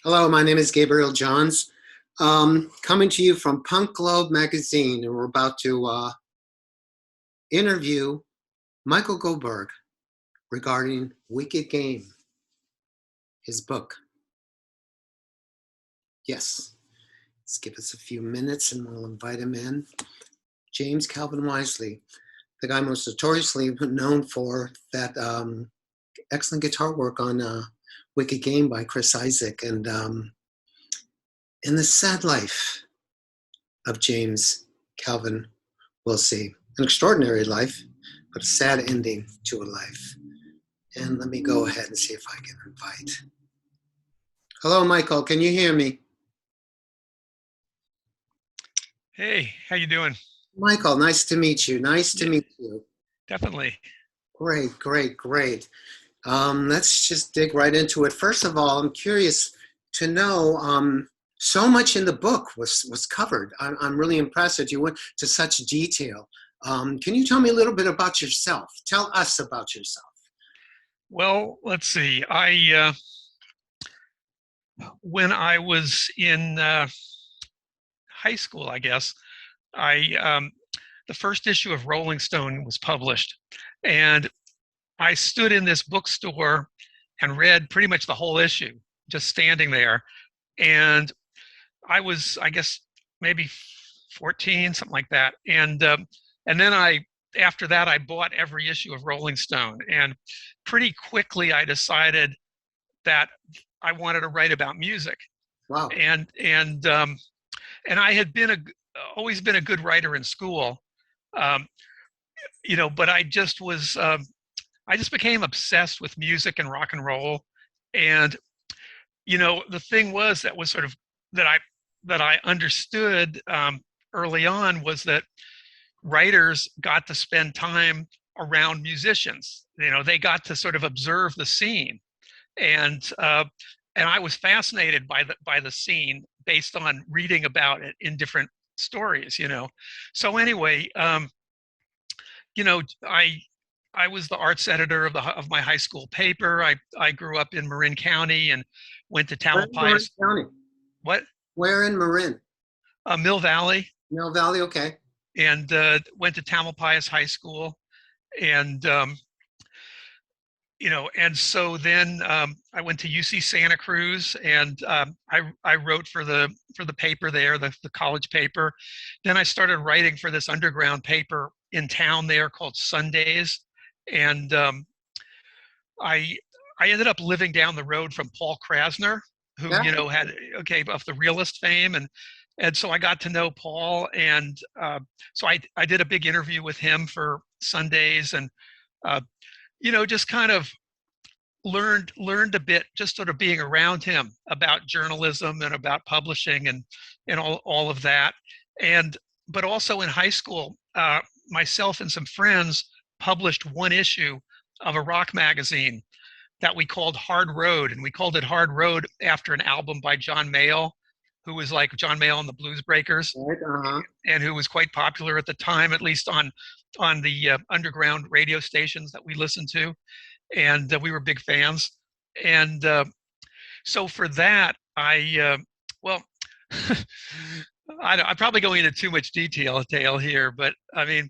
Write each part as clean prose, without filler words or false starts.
Hello, my name is Gabriel Johns, coming to you from Punk Globe magazine, and we're about to interview Michael Goldberg regarding Wicked Game, his book. Yes, let's give us a few minutes and we'll invite him in. James Calvin Wilsey, the guy most notoriously known for that excellent guitar work on Wicked Game by Chris Isaak, and in the sad life of James Calvin Wilsey. An extraordinary life, but a sad ending to a life. And let me go ahead and see if I can invite. Hello, Michael. Can you hear me? Hey, how you doing? Michael, nice to meet you. Nice to meet you. Definitely. Great, great, great. Let's just dig right into it. First of all, I'm curious to know, so much in the book was covered. I'm really impressed that you went to such detail. Can you tell me a little bit about yourself? Tell us about yourself. Well, let's see. When I was in high school, I guess, the first issue of Rolling Stone was published, and I stood in this bookstore and read pretty much the whole issue, just standing there. And I was, I guess, maybe 14, something like that. And then after that, I bought every issue of Rolling Stone. And pretty quickly, I decided that I wanted to write about music. Wow. And I had always been a good writer in school, but I just became obsessed with music and rock and roll. And the thing was that was sort of that I understood early on was that writers got to spend time around musicians. They got to sort of observe the scene, and I was fascinated by the scene based on reading about it in different stories. So anyway, I was the arts editor of my high school paper. I grew up in Marin County and went to Where in Marin Tamalpais. County? What? Where in Marin? Mill Valley. Mill Valley, okay. And went to Tamalpais High School, and and so then I went to UC Santa Cruz, and I wrote for the paper there, the college paper. Then I started writing for this underground paper in town there called Sundays, and I ended up living down the road from Paul Krasner, who had of the realist fame, and so I got to know Paul, and so I did a big interview with him for Sundays, and just kind of learned a bit, just sort of being around him, about journalism and about publishing and all of that. But also in high school, myself and some friends published one issue of a rock magazine that we called Hard Road, and we called it Hard Road after an album by John Mayall, who was like John Mayall and the Blues Breakers, and who was quite popular at the time, at least on the underground radio stations that we listened to, and we were big fans. And so for that, well, I'm probably going into too much detail here, but I mean,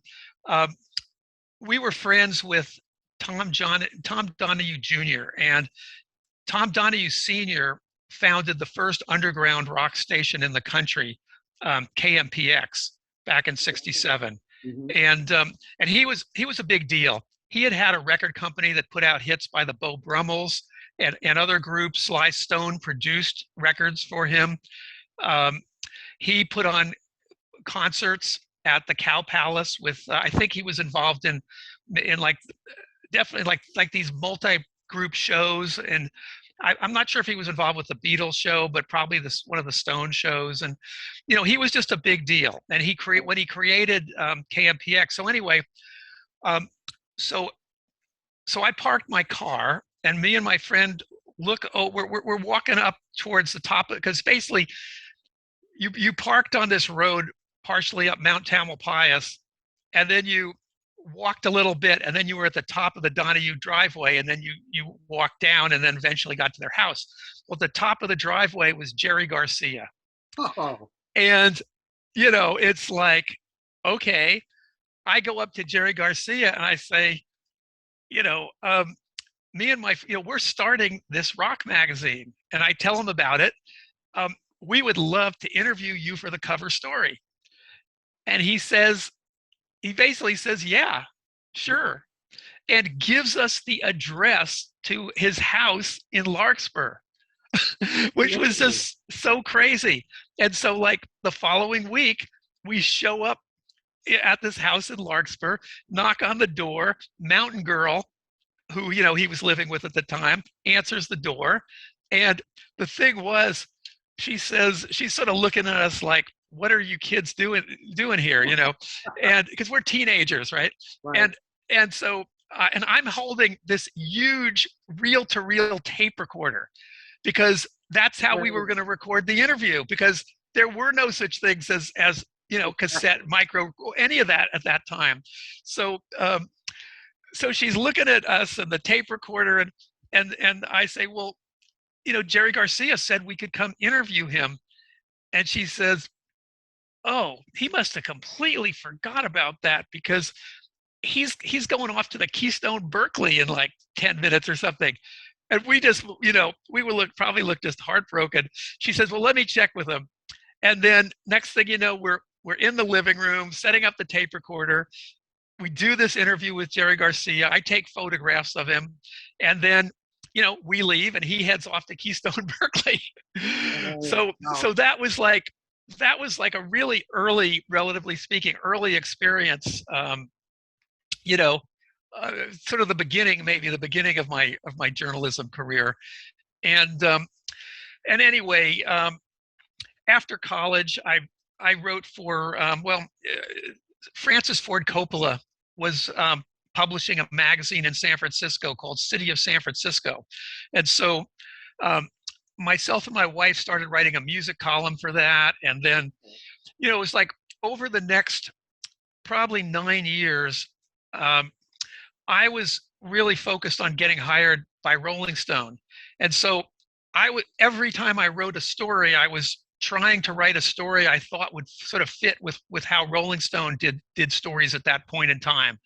we were friends with Tom Donahue Jr., and Tom Donahue Sr. founded the first underground rock station in the country, KMPX, back in '67. Mm-hmm. And he was a big deal. He had a record company that put out hits by the Beau Brummels and other groups. Sly Stone produced records for him. He put on concerts at the Cow Palace with, I think he was involved in like, definitely like these multi-group shows. And I'm not sure if he was involved with the Beatles show, but probably one of the Stone shows. And, he was just a big deal. And when he created KMPX. So anyway, so I parked my car, and me and my friend we're walking up towards the top, because basically you parked on this road partially up Mount Tamalpais, and then you walked a little bit, and then you were at the top of the Donahue driveway, and then you walked down, and then eventually got to their house. Well, at the top of the driveway was Jerry Garcia. Oh, And, you know, it's like, okay, I go up to Jerry Garcia and I say, you know, me and my, you know, we're starting this rock magazine. And I tell him about it. Um, we would love to interview you for the cover story. And he basically says, yeah, sure. And gives us the address to his house in Larkspur, which was really? just so crazy. And so, like, the following week, we show up at this house in Larkspur, knock on the door, Mountain Girl, who, you know, he was living with at the time, answers the door. And the thing was, she says, she's sort of looking at us like, what are you kids doing here, you know? And because we're teenagers, right? Right. And so and I'm holding this huge reel-to-reel tape recorder because that's how we were going to record the interview, because there were no such things as you know, cassette, micro, any of that at that time. So so she's looking at us and the tape recorder, and I say, well, you know, Jerry Garcia said we could come interview him. And she says, oh, he must have completely forgot about that, because he's going off to the Keystone Berkeley in like 10 minutes or something. And we just, you know, we would probably look just heartbroken. She says, well, let me check with him. And then next thing you know, we're in the living room setting up the tape recorder. We do this interview with Jerry Garcia. I take photographs of him, and then, you know, we leave and he heads off to Keystone Berkeley. Oh, wow. So that was like a really early, relatively speaking, early experience. You know, sort of the beginning, maybe the beginning of my journalism career. And anyway, after college, I wrote for Francis Ford Coppola was publishing a magazine in San Francisco called City of San Francisco, and so myself and my wife started writing a music column for that. And then, you know, it was like over the next probably 9 years, I was really focused on getting hired by Rolling Stone. And so every time I wrote a story, I was trying to write a story I thought would sort of fit with how Rolling Stone did stories at that point in time.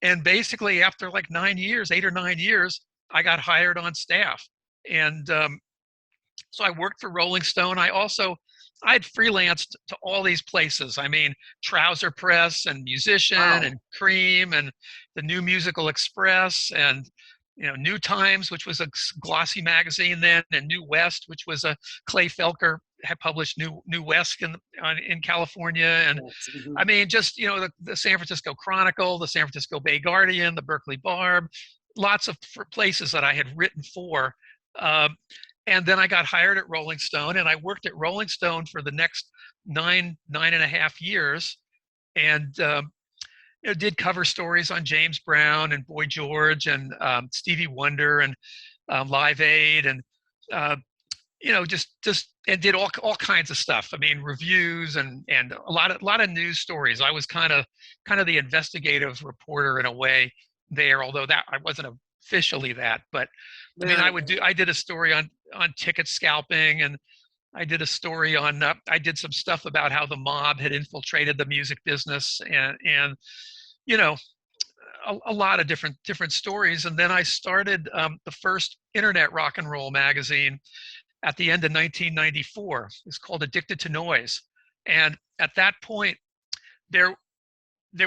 And basically after like 9 years, 8 or 9 years, I got hired on staff. And so I worked for Rolling Stone. I'd freelanced to all these places. I mean, Trouser Press and Musician Wow. and Cream and the New Musical Express and, you know, New Times, which was a glossy magazine then, and New West, which was a Clay Felker had published New West in California. And Yes. Mm-hmm. I mean, just, you know, the San Francisco Chronicle, the San Francisco Bay Guardian, the Berkeley Barb, lots of places that I had written for. And then I got hired at Rolling Stone, and I worked at Rolling Stone for the next nine and a half years, and you know, did cover stories on James Brown and Boy George and Stevie Wonder and Live Aid, and you know, just and did all kinds of stuff. I mean, reviews and a lot of news stories. I was kind of the investigative reporter in a way there, although that I wasn't officially that, but I mean, I did a story on ticket scalping, and I did a story on I did some stuff about how the mob had infiltrated the music business, and you know, a lot of different stories. And then I started the first internet rock and roll magazine at the end of 1994. It's called Addicted to Noise, and at that point there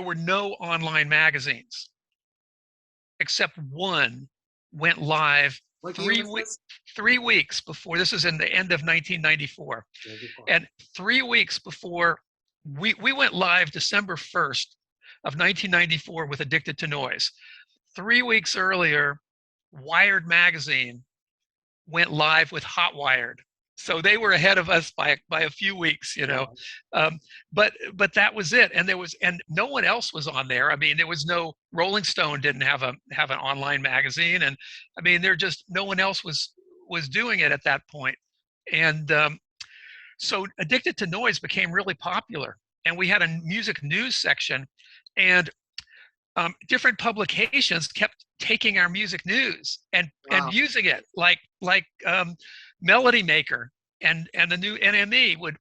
were no online magazines except one went live 3 weeks before. This is in the end of 1994. And 3 weeks before we went live December 1st of 1994 with Addicted to Noise. 3 weeks earlier, Wired magazine went live with Hot Wired. So they were ahead of us by a few weeks, you know. But that was it. And no one else was on there. I mean, there was no Rolling Stone didn't have an online magazine, and I mean, no one else was doing it at that point. And so Addicted to Noise became really popular, and we had a music news section, and different publications kept taking our music news and using it, like Melody Maker and the new NME would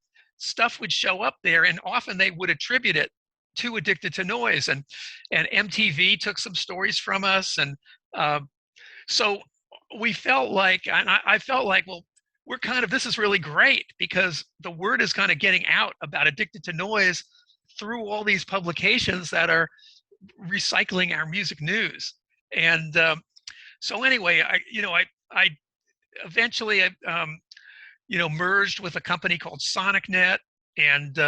show up there, and often they would attribute it to Addicted to Noise, and MTV took some stories from us, and so we felt like, and I felt like, well, we're kind of, this is really great because the word is kind of getting out about Addicted to Noise through all these publications that are recycling our music news. And so anyway, I eventually merged with a company called SonicNet, and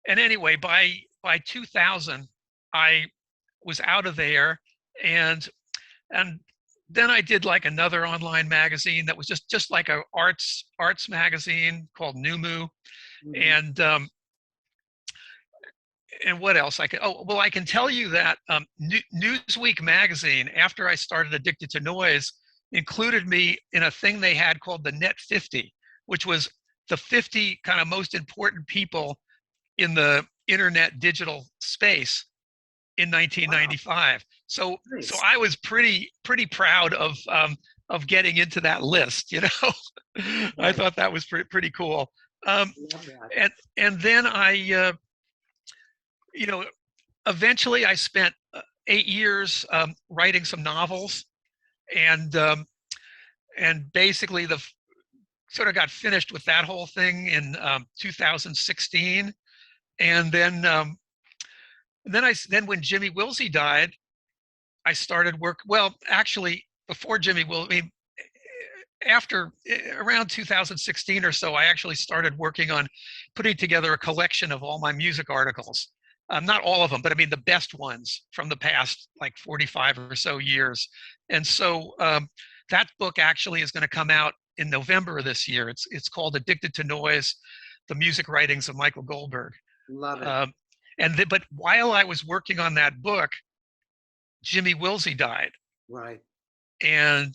and anyway, by 2000, I was out of there, and then I did like another online magazine that was just like a arts magazine called Numu, Mm-hmm. and what else I can, oh well, I can tell you that Newsweek magazine, after I started Addicted to Noise, included me in a thing they had called the Net 50, which was the 50 kind of most important people in the internet digital space in 1995. Wow. So Nice. I was pretty proud of getting into that list. I Right. thought that was pretty cool. Um, Love that. and then I eventually I spent 8 years writing some novels, and basically the sort of got finished with that whole thing in 2016, and then when Jimmy Wilsey died, I started work. Well, actually, before Jimmy Wilsey, I mean, after around 2016 or so, I actually started working on putting together a collection of all my music articles. Not all of them, but I mean the best ones from the past like 45 or so years. And so that book actually is going to come out in November of this year. It's called Addicted to Noise: The Music Writings of Michael Goldberg. Love it. Um, but while I was working on that book, Jimmy Wilsey died, Right. and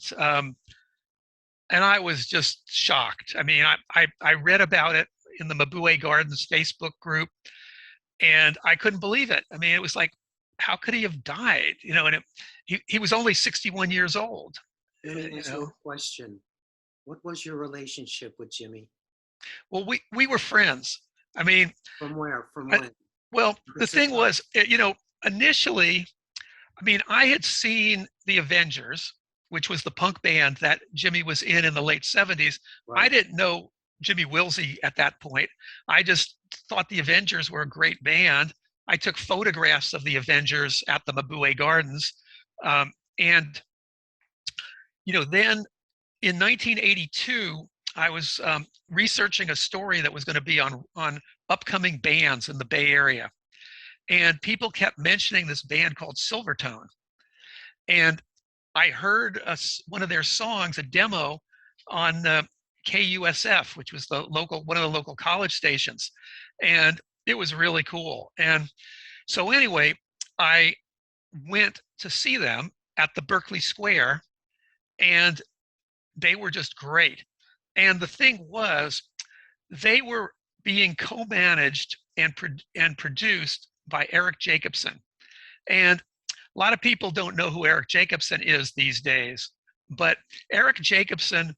I was just shocked. I mean, I read about it in the Mabue Gardens Facebook group, and I couldn't believe it. I mean, it was like, how could he have died? And he was only 61 years old. Let me You ask you know, a question. What was your relationship with Jimmy? well, we were friends. I mean, From where? From I, when? well, the What's the thing time? was, initially, I mean, I had seen the Avengers, which was the punk band that Jimmy was in the late 70s. I Right. didn't know Jimmy Wilsey at that point. I just thought the Avengers were a great band. I took photographs of the Avengers at the Mabue Gardens. And, then in 1982, I was researching a story that was going to be on upcoming bands in the Bay Area. And people kept mentioning this band called Silvertone. And I heard one of their songs, a demo on KUSF, which was one of the local college stations, and it was really cool. And so anyway, I went to see them at the Berkeley Square, and they were just great. And the thing was, they were being co-managed and produced by Eric Jacobson. And a lot of people don't know who Eric Jacobson is these days, but Eric Jacobson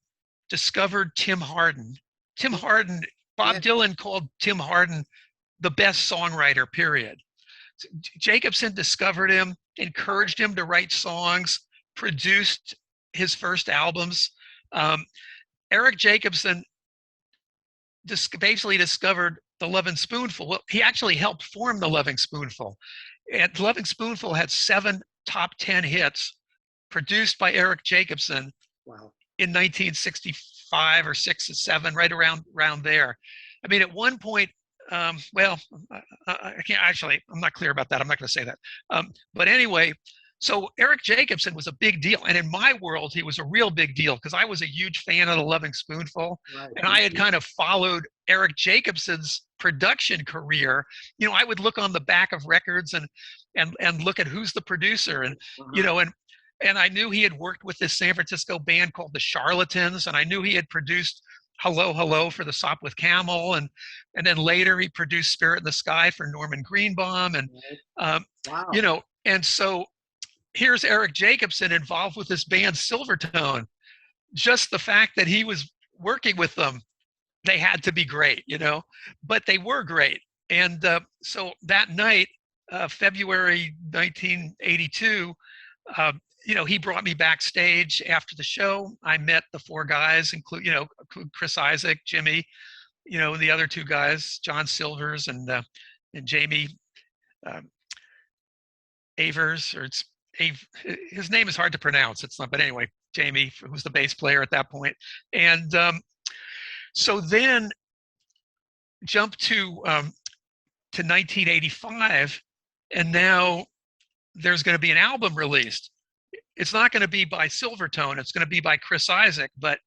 discovered Tim Hardin. Tim Hardin, Yeah. Bob Dylan called Tim Hardin the best songwriter, period. Jacobson discovered him, encouraged him to write songs, produced his first albums. Um, Eric Jacobson basically discovered the Loving Spoonful. Well, he actually helped form the Loving Spoonful. And the Loving Spoonful had 7 top 10 hits produced by Eric Jacobson Wow. in 1965 or 6 or 7, right around there. I mean, at one point, well, I can't actually, I'm not clear about that. I'm not going to say that. But anyway, so Eric Jacobson was a big deal. And in my world, he was a real big deal because I was a huge fan of the Loving Spoonful. Right. And I had kind of followed Eric Jacobson's production career. I would look on the back of records and look at who's the producer. And, and I knew he had worked with this San Francisco band called the Charlatans. And I knew he had produced Hello, Hello for the Sopwith Camel. And then later he produced Spirit in the Sky for Norman Greenbaum. And, wow. And so here's Eric Jacobson involved with this band Silvertone. just the fact that he was working with them, they had to be great, but they were great. And so that night, February 1982, he brought me backstage after the show. I met the four guys, include Chris Isaak, Jimmy, the other two guys, John Silvers and Jamie Avers, or his name is hard to pronounce. It's not, but anyway, Jamie, who's the bass player at that point. And so then jump to 1985, and now there's going to be an album released. It's not going to be by Silvertone. It's going to be by Chris Isaak, but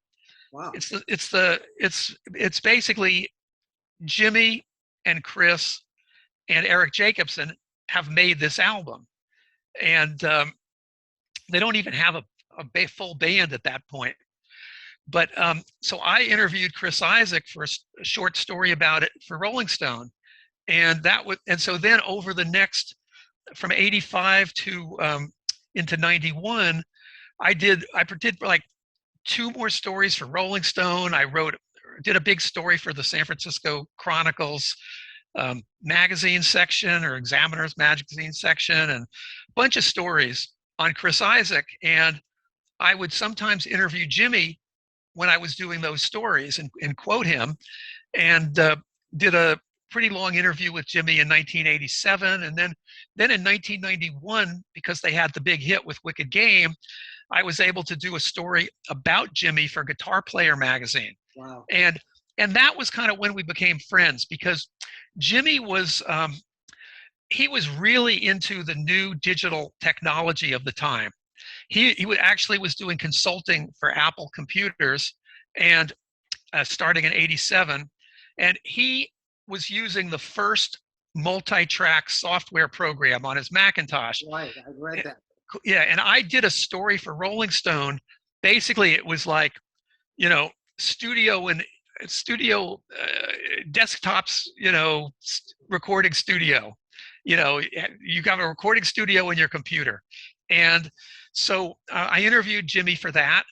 wow. It's basically Jimmy and Chris and Eric Jacobson have made this album, and they don't even have a full band at that point. But so I interviewed Chris Isaak for a short story about it for Rolling Stone, and so then over the next, from 85 to into 91, I did like 2 more stories for Rolling Stone. I did a big story for the San Francisco Chronicles magazine section, or Examiner's magazine section, and a bunch of stories on Chris Isaak. And I would sometimes interview Jimmy when I was doing those stories and quote him, and did a pretty long interview with Jimmy in 1987. And then in 1991, because they had the big hit with Wicked Game, I was able to do a story about Jimmy for Guitar Player magazine. Wow. And that was kind of when we became friends, because Jimmy was he was really into the new digital technology of the time. He actually was doing consulting for Apple computers, and starting in 87, and he was using the first multi-track software program on his Macintosh. Right, I read that. Yeah, and I did a story for Rolling Stone. Basically, it was like, studio desktops, recording studio. You got a recording studio in your computer. And so I interviewed Jimmy for that,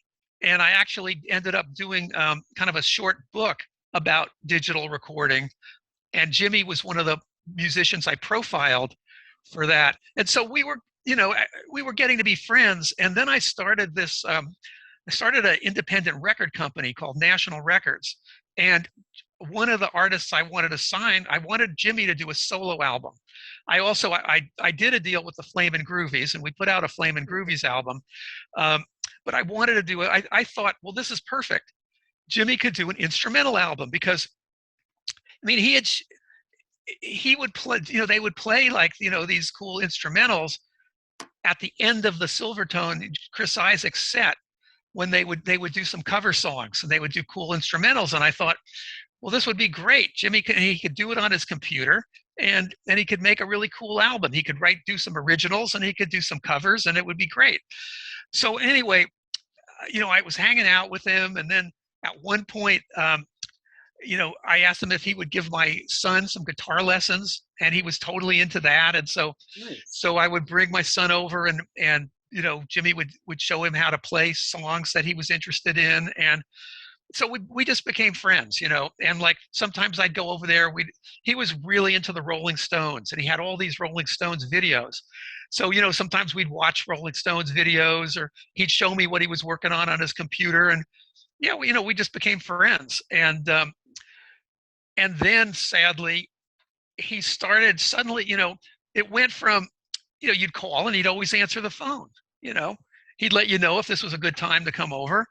and I actually ended up doing kind of a short book about digital recording. And Jimmy was one of the musicians I profiled for that. And so we were getting to be friends. And then I started I started an independent record company called National Records. And one of the artists I wanted to sign, I wanted Jimmy to do a solo album. I did a deal with the Flamin' Groovies, and we put out a Flamin' Groovies album. But I wanted to do it. I thought, well, this is perfect. Jimmy could do an instrumental album, because, I mean, he would play, they would play like, these cool instrumentals at the end of the Silvertone Chris Isaak set, when they would do some cover songs, and they would do cool instrumentals. And I thought, well, this would be great. Jimmy he could do it on his computer, and he could make a really cool album. He could do some originals, and he could do some covers, and it would be great. So anyway, I was hanging out with him, and then at one point, I asked him if he would give my son some guitar lessons, and he was totally into that. And so, Nice. So I would bring my son over, and Jimmy would show him how to play songs that he was interested in. And so we just became friends, and like sometimes I'd go over there. He was really into the Rolling Stones, and he had all these Rolling Stones videos. So, sometimes we'd watch Rolling Stones videos, or he'd show me what he was working on his computer. And we just became friends. And then sadly, he started suddenly, it went from, you'd call and he'd always answer the phone. He'd let you know if this was a good time to come over,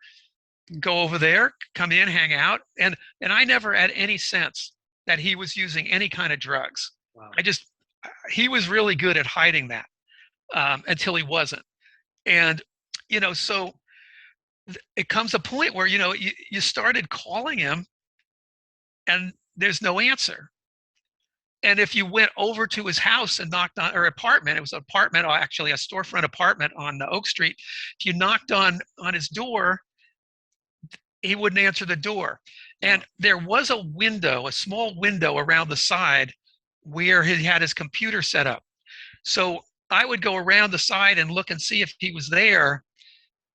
go over there, come in, hang out. And I never had any sense that he was using any kind of drugs. Wow. He was really good at hiding that until he wasn't. And, so it comes a point where, you started calling him and there's no answer. And if you went over to his house and knocked on, or apartment, it was an apartment, or actually a storefront apartment on Oak Street. If you knocked on his door, he wouldn't answer the door. And there was a window, a small window around the side where he had his computer set up. So I would go around the side and look and see if he was there.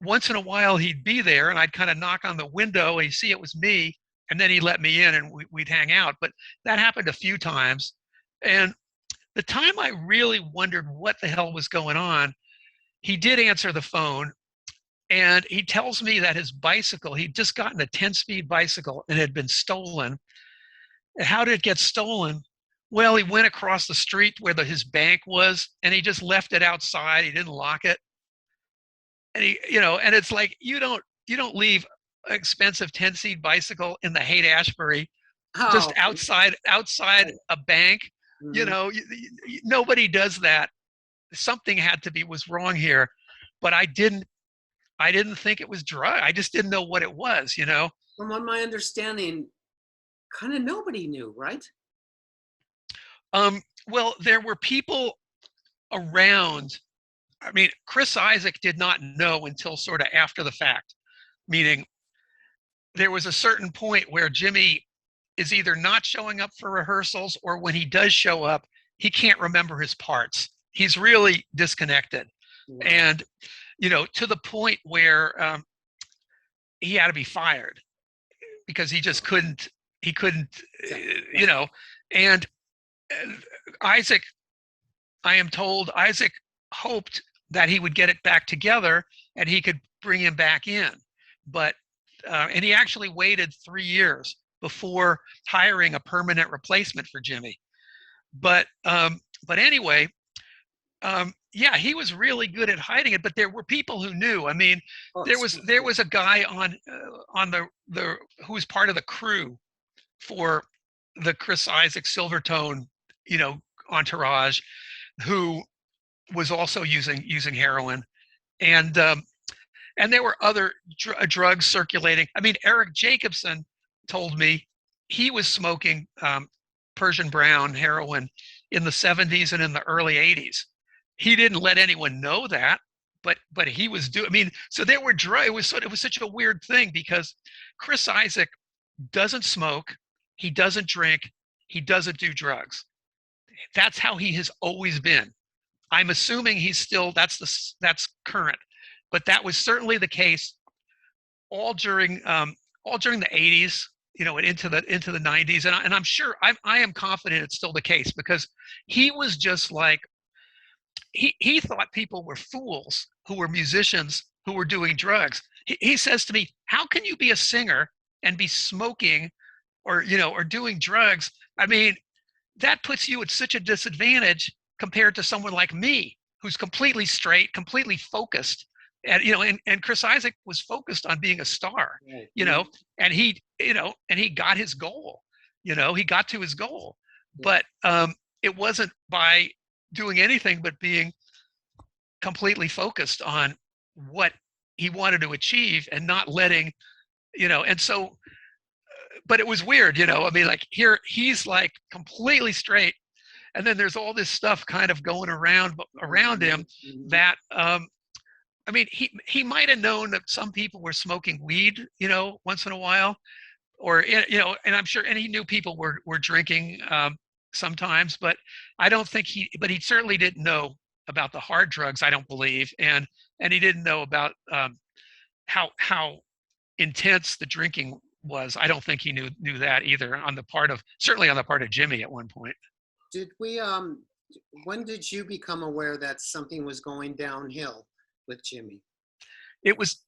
once in a while he'd be there, and I'd kind of knock on the window and he'd see it was me, and then he'd let me in and we'd hang out. But that happened a few times. And the time I really wondered what the hell was going on, he did answer the phone, and he tells me that his bicycle, he'd just gotten a 10-speed bicycle and it had been stolen. And how did it get stolen? Well, he went across the street where his bank was, and he just left it outside. He didn't lock it. And and it's like, you don't leave an expensive 10-seat bicycle in the Haight-Ashbury just Oh, outside a bank. mhm. Nobody does that. Something was wrong here, but I didn't think it was drug. I just didn't know what it was. From what my understanding, kind of nobody knew, right? Well, there were people around. I mean, Chris Isaak did not know until sort of after the fact, meaning there was a certain point where Jimmy is either not showing up for rehearsals, or when he does show up, he can't remember his parts. He's really disconnected. Wow. And, to the point where he had to be fired because he just couldn't, and Isaak, I am told Isaak hoped that he would get it back together and he could bring him back in. But, and he actually waited 3 years before hiring a permanent replacement for Jimmy. But anyway, yeah, he was really good at hiding it, but there were people who knew. I mean, there was a guy on the who was part of the crew for the Chris Isaak Silvertone, entourage, who was also using heroin, and there were other drugs circulating. I mean, Eric Jacobson told me he was smoking Persian brown heroin in the 70s and in the early 80s. He didn't let anyone know that, but he was doing. I mean, so there were drugs. It was such a weird thing because Chris Isaak doesn't smoke, he doesn't drink, he doesn't do drugs. That's how he has always been. I'm assuming that's current, but that was certainly the case all during the 80s, and into the 90s, and I'm sure I am confident it's still the case, because he was just like, he thought people were fools who were musicians who were doing drugs. He says to me, "How can you be a singer and be smoking or doing drugs? I mean, that puts you at such a disadvantage compared to someone like me, who's completely straight, completely focused." And Chris Isaak was focused on being a star, and he got his goal. He got to his goal, but it wasn't by doing anything but being completely focused on what he wanted to achieve and not letting, and so, but it was weird, I mean, like, here he's like completely straight, and then there's all this stuff kind of going around him that, I mean, he might have known that some people were smoking weed, once in a while, or, and I'm sure, and he knew people were drinking sometimes, but I don't think but he certainly didn't know about the hard drugs, I don't believe, and he didn't know about how intense the drinking was. I don't think he knew that either, certainly on the part of Jimmy at one point. Did we when did you become aware that something was going downhill with Jimmy? It was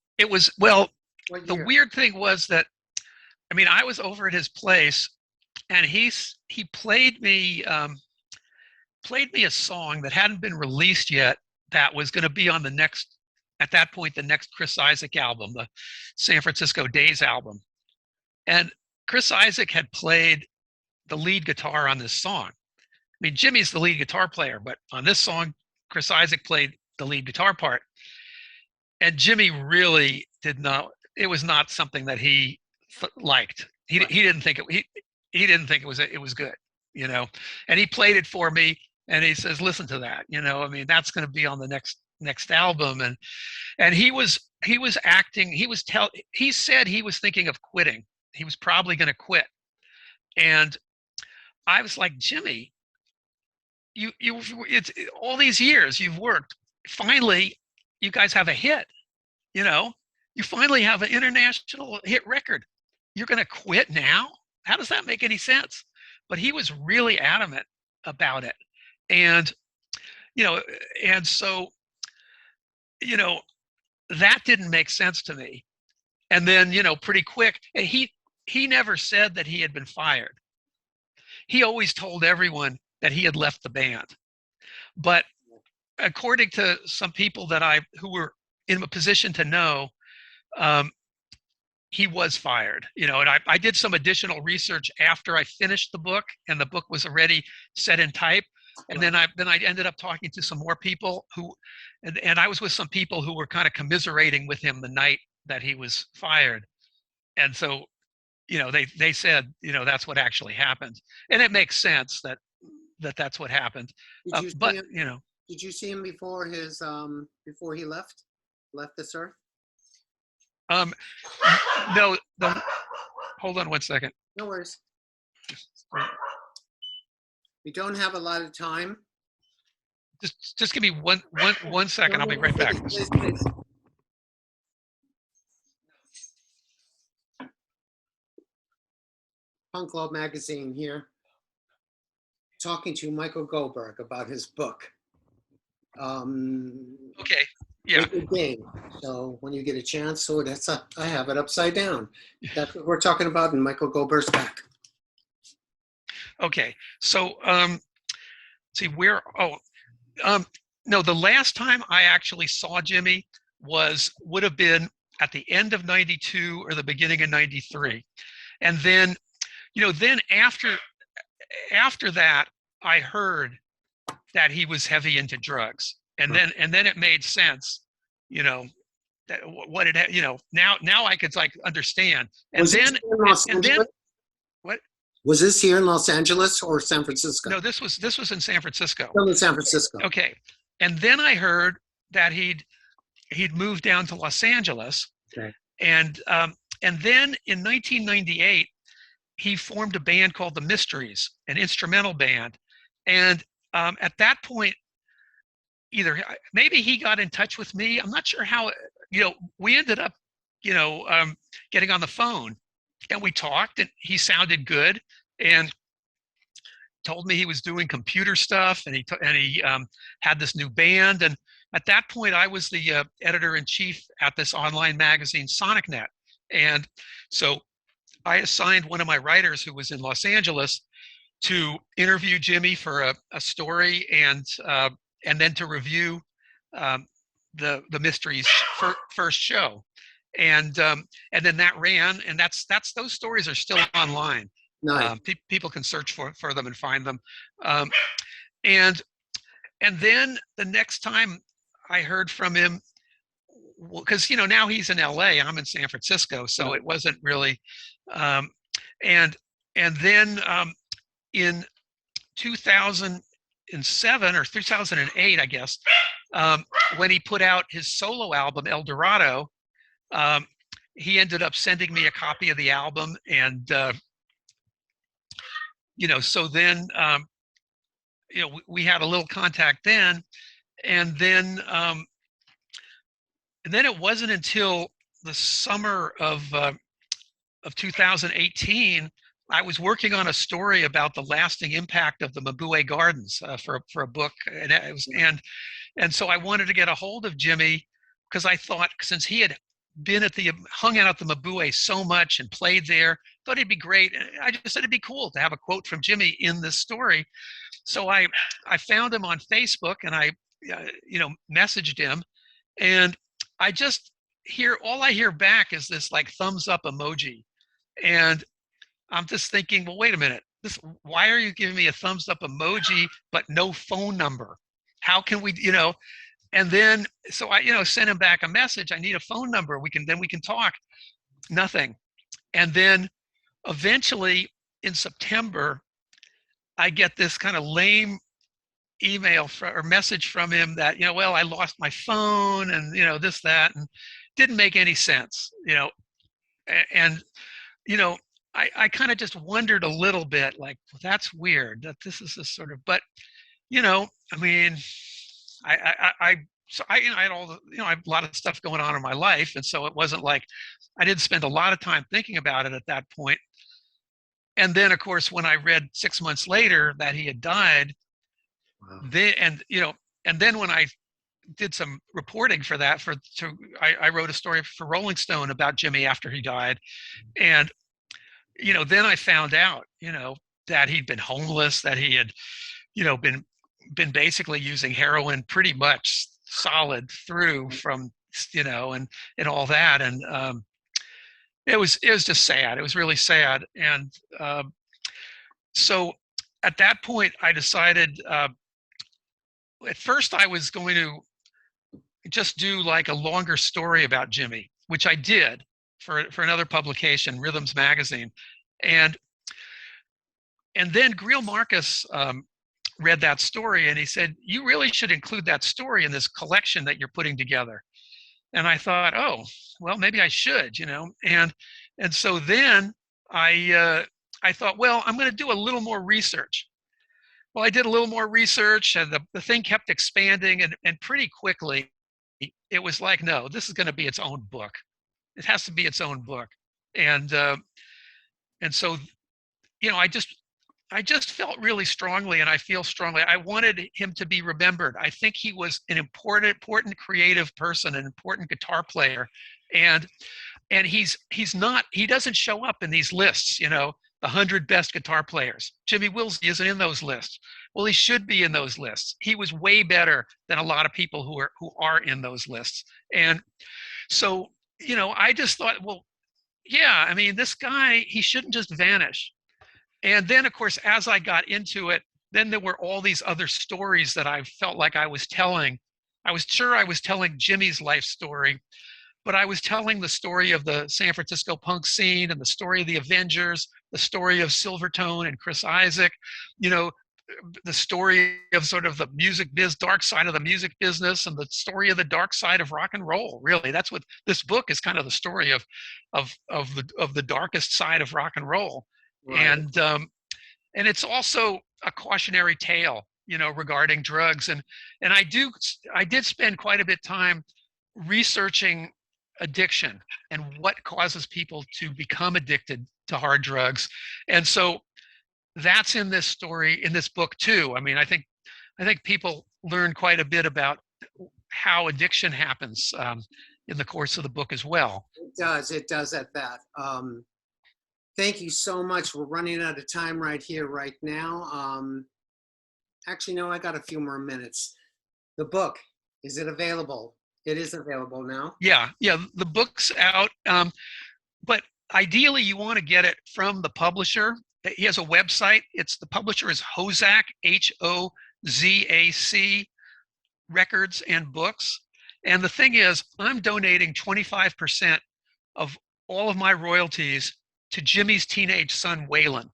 well, What the year? weird thing was that, I mean, I was over at his place, and he played me a song that hadn't been released yet, that was going to be on at that point, the next Chris Isaak album, the San Francisco Days album. And Chris Isaak had played the lead guitar on this song. I mean, Jimmy's the lead guitar player, but on this song, Chris Isaak played the lead guitar part. And Jimmy really did not. It was not something that he liked. He didn't think he didn't think it was good, And he played it for me, and he says, "Listen to that, I mean, that's going to be on the next album." And he was acting. He said he was thinking of quitting. He was probably going to quit. And I was like, "Jimmy, it's all these years you've worked. Finally, you guys have a hit. you know, you finally have an international hit record. You're going to quit now? How does that make any sense? But he was really adamant about it. And, you know, and so, you know, that didn't make sense to me. And then, pretty quick, and he never said that he had been fired. He always told everyone that he had left the band. But according to some people who were in a position to know, he was fired. And I did some additional research after I finished the book, and the book was already set in type. And then I ended up talking to some more people and I was with some people who were kind of commiserating with him the night that he was fired. And so, they said, that's what actually happened, and it makes sense that's what happened. Did you see But him, did you see him before before he left this earth? No. Hold on one second. No worries. We don't have a lot of time. Just give me one second. I'll be right back. Please. Punk Club Magazine here, talking to Michael Goldberg about his book. Okay. Yeah. Game. So when you get a chance, I have it upside down. That's what we're talking about in Michael Goldberg's back. Okay. So see where. No, the last time I actually saw Jimmy would have been at the end of '92 or the beginning of '93, and then, then after that, I heard that he was heavy into drugs, and then it made sense, that what it had, now I could understand. And then what? Was this here in Los Angeles or San Francisco? No, this was in San Francisco. Still in San Francisco. Okay. And then I heard that he'd moved down to Los Angeles. Okay. And then in 1998, he formed a band called the Mysteries, an instrumental band. And at that point, maybe he got in touch with me. I'm not sure how, we ended up, getting on the phone, and we talked, and he sounded good, and told me he was doing computer stuff, and he had this new band. And at that point, I was the editor-in-chief at this online magazine, SonicNet. And so I assigned one of my writers who was in Los Angeles to interview Jimmy for a story, and then to review the Mysteries first show. And then that ran, and those stories are still online. Nice. People can search for them and find them. And then the next time I heard from him, because now he's in LA, I'm in San Francisco, so it wasn't really. And then in 2007 or 2008, I guess, when he put out his solo album El Dorado, he ended up sending me a copy of the album, and so then we had a little contact then, and then it wasn't until the summer of 2018 I was working on a story about the lasting impact of the Mabuhay Gardens for a book, and so I wanted to get a hold of Jimmy, because I thought, since he had hung out at the Mabuhay so much and played there, thought it'd be great. I just said it'd be cool to have a quote from Jimmy in this story. So I found him on Facebook, and I messaged him, and all I hear back is this thumbs up emoji. And I'm just thinking, well, wait a minute, why are you giving me a thumbs up emoji but no phone number? How can we, and then, so I, sent him back a message. I need a phone number. We can talk. Nothing. And then eventually in September, I get this kind of lame email or message from him that, well, I lost my phone, and, this, that, and didn't make any sense, and, I kind of just wondered a little bit, well, that's weird that this is this sort of, but, I mean, I so I had all the, I had a lot of stuff going on in my life. And so it wasn't like I didn't spend a lot of time thinking about it at that point. And then, of course, when I read 6 months later that he had died, Wow. and then when I did some reporting for that, I wrote a story for Rolling Stone about Jimmy after he died. And, then I found out, that he'd been homeless, that he had, been basically using heroin pretty much solid through from, and all that. And it was just sad. It was really sad. And so at that point, I decided, at first I was going to just do like a longer story about Jimmy, which I did for another publication, Rhythms Magazine. And then Greil Marcus read that story, and he said, "You really should include that story in this collection that you're putting together." And I thought, oh, well, maybe I should, And so then I thought, well, I'm going to do a little more research. Well, I did a little more research, and the thing kept expanding, and pretty quickly it was like, no, this is going to be its own book. It has to be its own book. And so, I just felt really strongly, and I feel strongly, I wanted him to be remembered. I think he was an important creative person, an important guitar player. And he doesn't show up in these lists, the 100 best guitar players. Jimmy Wilsey isn't in those lists. Well, he should be in those lists. He was way better than a lot of people who are in those lists. And so, I just thought, well, yeah, I mean, this guy, he shouldn't just vanish. And then, of course, as I got into it, then there were all these other stories that I felt like I was telling. I was sure I was telling Jimmy's life story, but I was telling the story of the San Francisco punk scene, and the story of the Avengers, the story of Silvertone and Chris Isaak, the story of sort of the dark side of the music business, and the story of the dark side of rock and roll. Really, that's what this book is, kind of the story of the darkest side of rock and roll. Right. And it's also a cautionary tale, regarding drugs. And I did spend quite a bit of time researching addiction and what causes people to become addicted to hard drugs. And so that's in this story, in this book too. I mean, I think people learn quite a bit about how addiction happens in the course of the book as well. It does at that. Thank you so much. We're running out of time right here, right now. Actually, no, I got a few more minutes. The book, is it available? It is available now? Yeah, the book's out. But ideally, you want to get it from the publisher. He has a website. The publisher is Hozac, Hozac Records and Books. And the thing is, I'm donating 25% of all of my royalties to Jimmy's teenage son, Waylon.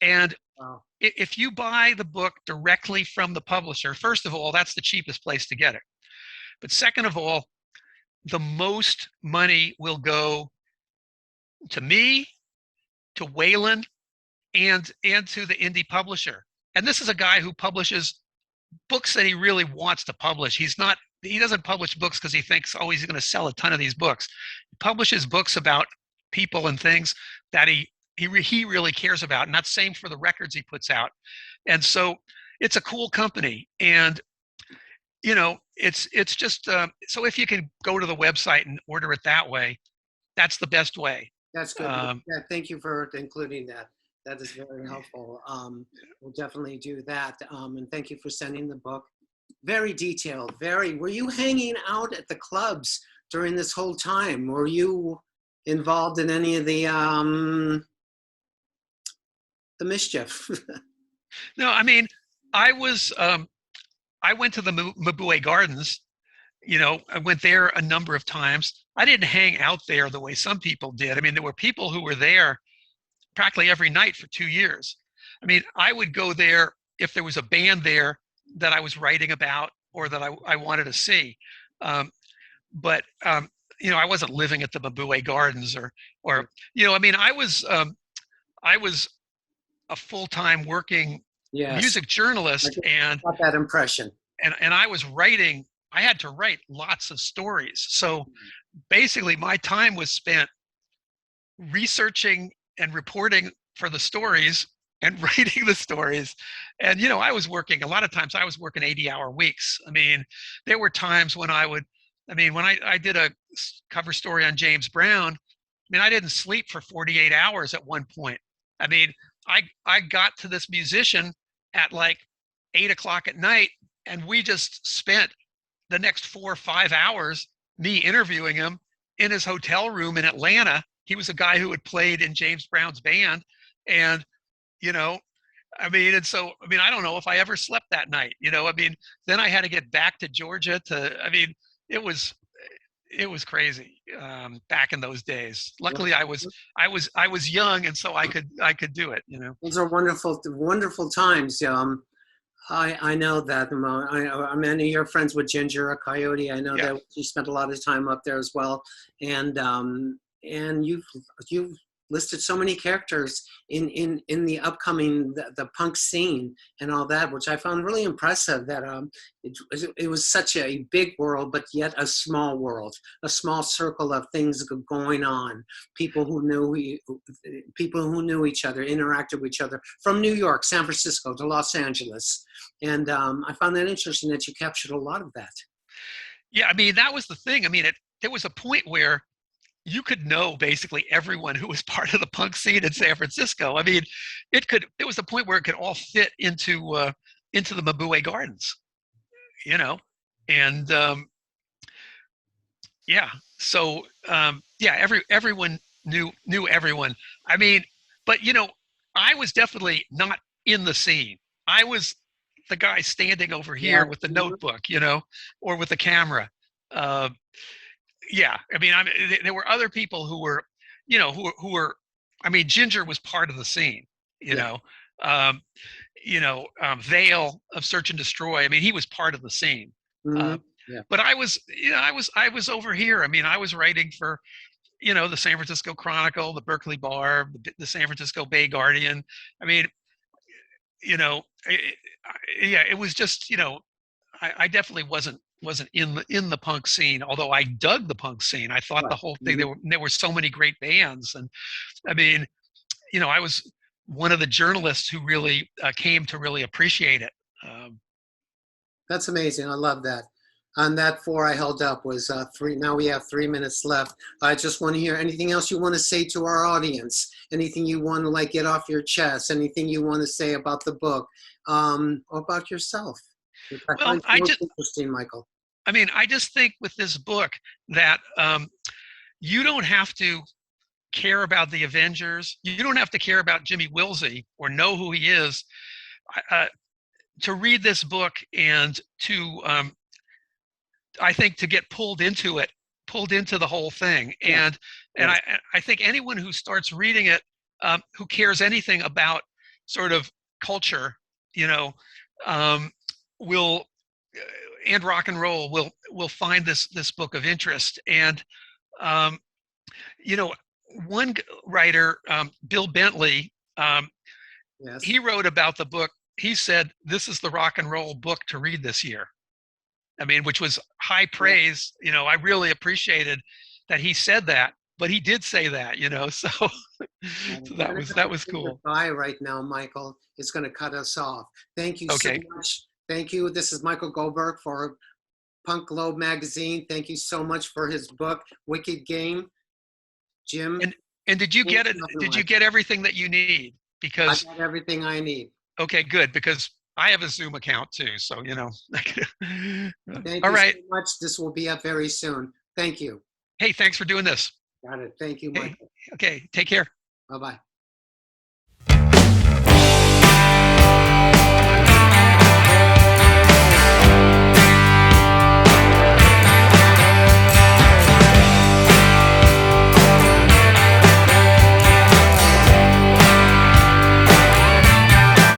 And wow. If you buy the book directly from the publisher, first of all, that's the cheapest place to get it. But second of all, the most money will go to me, to Waylon, and to the indie publisher. And this is a guy who publishes books that he really wants to publish. He doesn't publish books because he thinks, oh, he's going to sell a ton of these books. He publishes books about people and things that he really cares about. And that's the same for the records he puts out. And so it's a cool company. And, it's just, so if you can go to the website and order it that way, that's the best way. That's good. Yeah, thank you for including that. That is very helpful. We'll definitely do that. And thank you for sending the book. Very detailed. Were you hanging out at the clubs during this whole time? Were you involved in any of the mischief? No, I mean, I went to the Mabue Gardens. I went there a number of times. I didn't hang out there the way some people did. I mean, there were people who were there practically every night for 2 years. I mean, I would go there if there was a band there that I was writing about or that I wanted to see. But I wasn't living at the Mabue Gardens or I mean, I was a full-time working music journalist, and got that impression. And I was writing I had to write lots of stories. So basically my time was spent researching and reporting for the stories and writing the stories. And, I was working, a lot of times I was working 80-hour weeks. I mean, there were times when when I did a cover story on James Brown, I didn't sleep for 48 hours at one point. I mean, I got to this musician at like 8 o'clock at night, and we just spent the next 4 or 5 hours, me interviewing him in his hotel room in Atlanta. He was a guy who had played in James Brown's band. And, and so, I don't know if I ever slept that night, then I had to get back to Georgia it was crazy back in those days. Luckily I was young, and so I could do it, Those are wonderful, wonderful times. I know that. Many of your friends with Ginger, a Coyote. I know that you spent a lot of time up there as well, and you've listed so many characters in the upcoming the punk scene and all that, which I found really impressive. That it was such a big world, but yet a small world, a small circle of things going on. People who knew each other, interacted with each other, from New York, San Francisco to Los Angeles, and I found that interesting that you captured a lot of that. Yeah, that was the thing. There was a point where you could know basically everyone who was part of the punk scene in San Francisco. There was a point where it could all fit into the Mabuhay Gardens, and so everyone knew everyone. But I was definitely not in the scene. I was the guy standing over here with the notebook, or with the camera. There were other people who were, Ginger was part of the scene, Vale of Search and Destroy. He was part of the scene. But I was over here. I was writing for, the San Francisco Chronicle, the Berkeley Bar, the San Francisco Bay Guardian. It was just, I definitely wasn't in the punk scene, although I dug the punk scene. I thought the whole thing, there were so many great bands. And I was one of the journalists who really came to really appreciate it. That's amazing. I love that. On that 4 I held up was 3. Now we have 3 minutes left. I just want to hear anything else you want to say to our audience, anything you want to get off your chest, anything you want to say about the book, or about yourself. Well, interesting, Michael. I just think with this book that you don't have to care about the Avengers. You don't have to care about Jimmy Wilsey or know who he is to read this book, and to I think to get pulled into the whole thing. And I think anyone who starts reading it, who cares anything about sort of culture, will and rock and roll will find this book of interest. And one writer, Bill Bentley, he wrote about the book. He said, "This is the rock and roll book to read this year." Which was high praise. I really appreciated that he said that, but he did say that, so, so that was cool. Bye right now, Michael. It's going to cut us off. Thank you so much. Thank you. This is Michael Goldberg for Punk Globe Magazine. Thank you so much for his book, Wicked Game. Jim. And did you get it? Did you get everything that you need? Because I got everything I need. Okay, good. Because I have a Zoom account too, so Thank All you right. so much. This will be up very soon. Thank you. Hey, thanks for doing this. Got it. Thank you, Michael. Okay, take care. Bye-bye.